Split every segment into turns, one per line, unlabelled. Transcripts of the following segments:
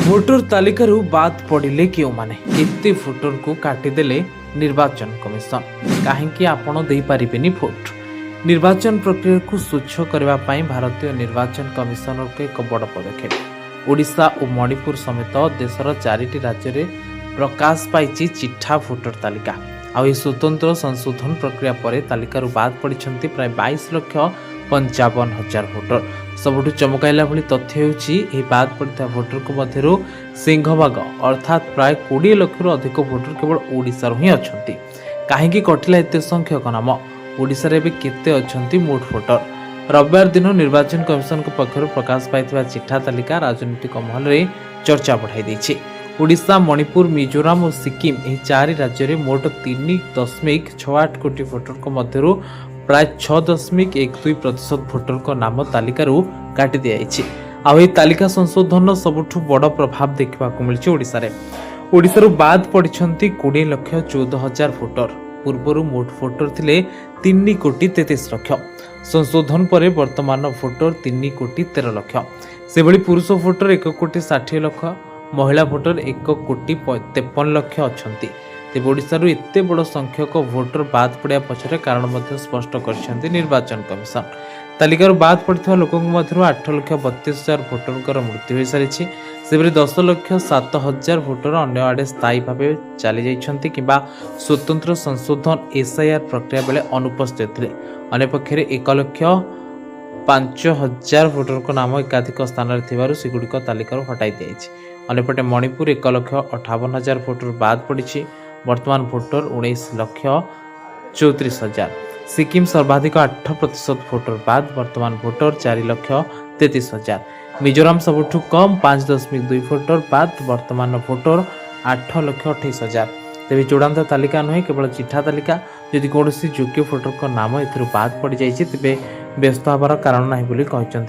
Voter तालिकारु बाद पड़िले क्यों माने एते भोटर को काटिदेले निर्वाचन कमिशन कहीं आपण दे पारिबेनी भोट। निर्वाचन प्रक्रिया को स्वच्छ करने पाई भारतीय निर्वाचन कमिशन के एक बड़ पदक्षेप। ओडिशा और मणिपुर समेत देशर 4टी राज्य में प्रकाश पाई चिठा भोटर तालिका। आ स्वतंत्र संशोधन प्रक्रिया पर तालिकारु बाद पड़ती प्राय 22,55,000 भोटर। सबुठ चमकाइला भली तथ्य होछि बाद पड़ता भोटर को मध्यरु सिंहभाग अर्थात प्राय 20 लाख अधिक भोटर केवल ओडिशा ही अछंती। काहेकि कटिला एते संख्यक नाम? ओडिशा रे केते अछंती मोट भोटर? रविवार दिन निर्वाचन कमिशन के पक्षर प्रकाश पाइथिबा चिठा तालिका राजनीतिक महल रे चर्चा बढ़ाई दैछि। ओडिशा, मणिपुर, मिजोराम और सिक्किम यह 4 राज्य में मोट 3.68 कोटी भोटर को मध्यरु प्राय 6.12% भोटर को नाम तालिकारु काटी दिया। आ तालिका संशोधन सबुठ बड़ प्रभाव देखा मिली। ओडिशा बाद पड़ती 20,14,000 भोटर। पूर्वर मोट भोटर थिले 3,33,00,000। संशोधन पर वर्तमान भोटर 3,13,00,000। से भली पुरुष भोटर 1,60,00,000, महिला भोटर 1,53,00,000 अच्छा। तेज ओडिशारू एते बड़ संख्यक भोटर बाद पड़ा पछरे कारण स्पष्ट कर निर्वाचन कमिशन। तालिकार बाद पड़ता लोकों मध्य 8,32,000 भोटर मृत्यु हो सारी। से 10,07,000 भोटर अन्य आड़े स्थायी भाव चली जाइछन्ति किंबा स्वतंत्र संशोधन एसआईआर प्रक्रिया बेले अनुपस्थित थे। अन्यपक्षे 1,05,000 भोटर को नाम एकाधिक स्थान सेगुड़िक तालिकार हटाई दिया। अन्यपटे मणिपुर 1,58,000 भोटर बाद पड़ी। वर्तमान भोटर 19,34,000। सिक्किम सर्वाधिक 8% भोटर बाद, वर्तमान भोटर 4,33,000। मिजोराम सबुठ कम 5.2 भोटर बाद, वर्तमान भोटर 8,28,000। तेज चूड़ांत तालिका नुहे केवल चिठा तालिका। यदि कौन योग्य भोटर को नाम बाद पड़ जाए तेज व्यस्त हबार कारण ना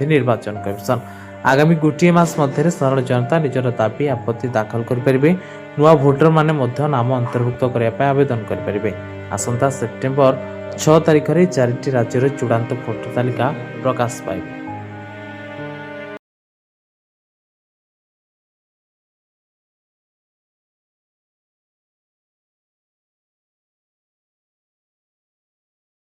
निर्वाचन कमिशन। आगामी गोटे मास मध्य सरल जनता निजर दाबी आपत्ति दाखल करें। नुआ भोटर माने नाम अंतर्भुक्त करने आवेदन करें। आसंता सेप्टेम्बर 6 तारिख में 4टी राज्य चूड़ांत भोटर तालिका प्रकाश पाइब।